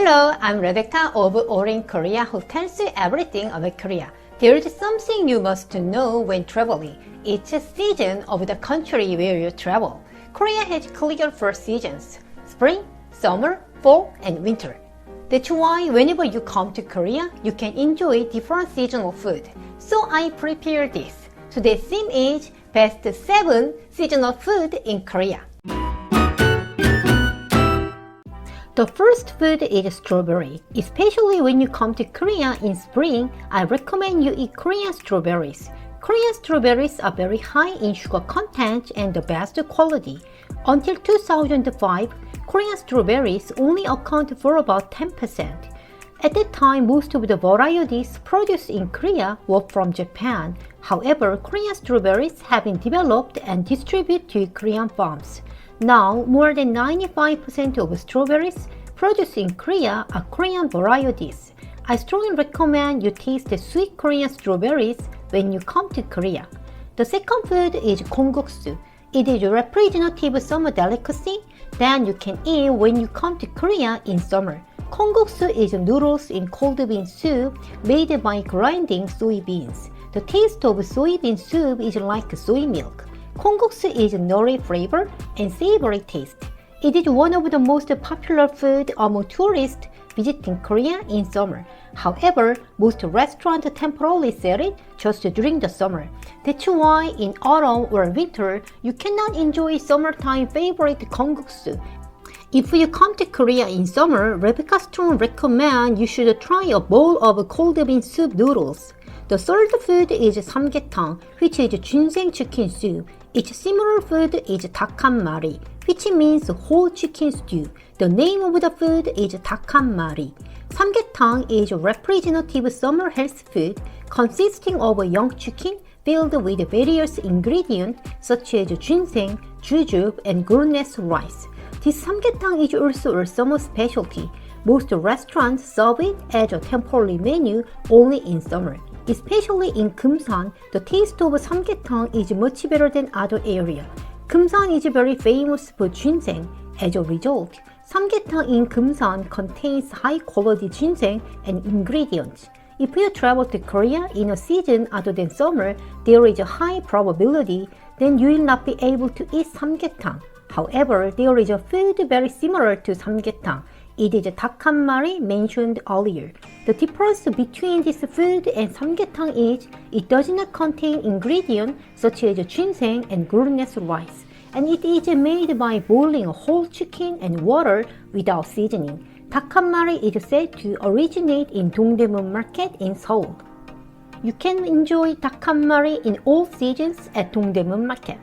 Hello, I'm Rebecca of All in Korea, who tells you everything about Korea. There is something you must know when traveling. It's a season of the country where you travel. Korea has clear four seasons: spring, summer, fall, and winter. That's why whenever you come to Korea, you can enjoy different seasonal food. So I prepared this. Today's theme is Best 7 Seasonal Food in Korea. The first food is strawberry. Especially when you come to Korea in spring, I recommend you eat Korean strawberries. Korean strawberries are very high in sugar content and the best quality. Until 2005, Korean strawberries only account for about 10%. At that time, most of the varieties produced in Korea were from Japan. However, Korean strawberries have been developed and distributed to Korean farms. Now, more than 95% of strawberries produced in Korea are Korean varieties. I strongly recommend you taste the sweet Korean strawberries when you come to Korea. The second food is kongguksu. It is a representative summer delicacy that you can eat when you come to Korea in summer. Kongguksu is noodles in cold bean soup made by grinding soybeans. The taste of soybean soup is like soy milk. Kongguksu is nori flavor and savory taste. It is one of the most popular food among tourists visiting Korea in summer. However, most restaurants temporarily sell it just during the summer. That's why in autumn or winter, you cannot enjoy summertime favorite kongguksu. If you come to Korea in summer, Rebecca strongly recommend you should try a bowl of cold bean soup noodles. The third food is samgyetang, which is ginseng chicken soup. Its similar food is dakhanmari, which means whole chicken stew. The name of the food is dakhanmari. Samgyetang is a representative summer health food consisting of a young chicken filled with various ingredients such as ginseng, jujube, and glutinous rice. This samgyetang is also a summer specialty. Most restaurants serve it as a temporary menu only in summer. Especially in Kumsan, the taste of samgyetang is much better than other areas. Kumsan is very famous for ginseng. As a result, samgyetang in Kumsan contains high-quality ginseng and ingredients. If you travel to Korea in a season other than summer, there is a high probability that you will not be able to eat samgyetang. However, there is a food very similar to samgyetang. It is dakhanmari mentioned earlier. The difference between this food and samgyetang is it does not contain ingredients such as ginseng and glutinous rice, and it is made by boiling a whole chicken and water without seasoning. Dakhanmari is said to originate in Dongdaemun Market in Seoul. You can enjoy dakhanmari in all seasons at Dongdaemun Market.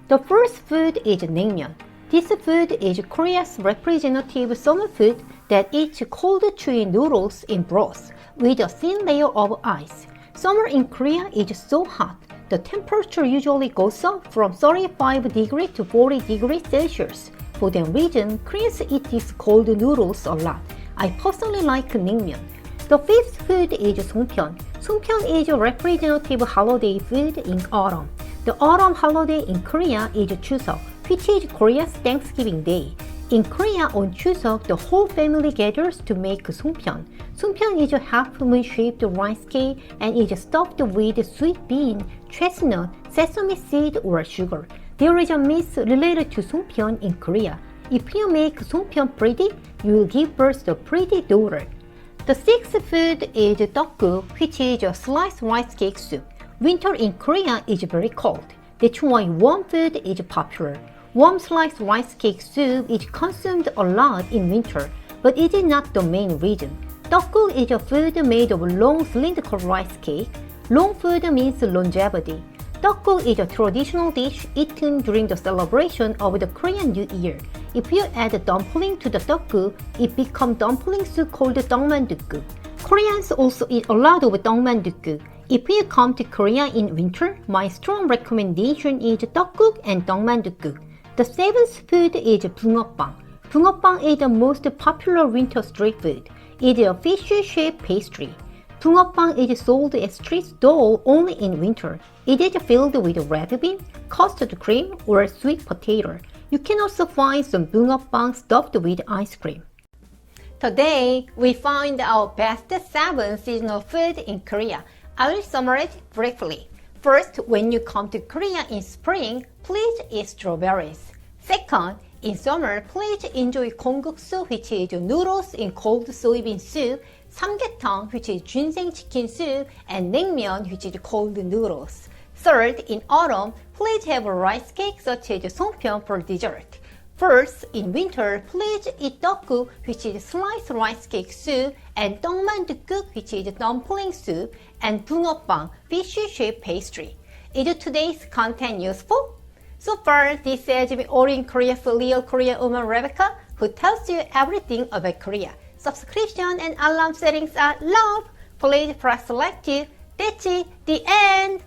The first food is naengmyeon. This food is Korea's representative summer food that eats cold chewy noodles in broth with a thin layer of ice. Summer in Korea is so hot. The temperature usually goes up from 35 degrees to 40 degrees Celsius. For that reason, Koreans eat these cold noodles a lot. I personally like naengmyeon. The fifth food is songpyeon. Songpyeon is a representative holiday food in autumn. The autumn holiday in Korea is Chuseok, which is Korea's Thanksgiving Day. In Korea, on Chuseok, the whole family gathers to make songpyeon. Songpyeon is a half-moon-shaped rice cake and is stuffed with sweet bean, chestnut, sesame seed, or sugar. There is a myth related to songpyeon in Korea. If you make songpyeon pretty, you will give birth to a pretty daughter. The sixth food is tteokguk, which is a sliced rice cake soup. Winter in Korea is very cold. That's why warm food is popular. Warm sliced rice cake soup is consumed a lot in winter, but it is not the main reason. Tteokguk is a food made of long cylindrical rice cake. Long food means longevity. Tteokguk is a traditional dish eaten during the celebration of the Korean New Year. If you add dumpling to the tteokguk, it becomes dumpling soup called dongmandeokguk. Koreans also eat a lot of dongmandeokguk. If you come to Korea in winter, my strong recommendation is tteokguk and dongmandeokguk. The seventh food is bungeoppang. Bungeoppang is the most popular winter street food. It is a fish-shaped pastry. Bungeoppang is sold as street stall only in winter. It is filled with red bean, custard cream, or sweet potato. You can also find some bungeoppang stuffed with ice cream. Today, we find our best 7 seasonal food in Korea. I will summarize it briefly. First, when you come to Korea in spring, please eat strawberries. Second, in summer, please enjoy kongguksu, which is noodles in cold soybean soup, samgyetang, which is ginseng chicken soup, and naengmyeon, which is cold noodles. Third, in autumn, please have a rice cake such as songpyeon for dessert. First, in winter, please eat tteokguk, which is sliced rice cake soup, and tteokmandeokguk, which is dumpling soup, and bungeoppang, fish-shaped pastry. Is today's content useful? So far, this has been all in Korea for Real Korean woman Rebecca, who tells you everything about Korea. Subscription and alarm settings are love. Please press selected. That's it, the end.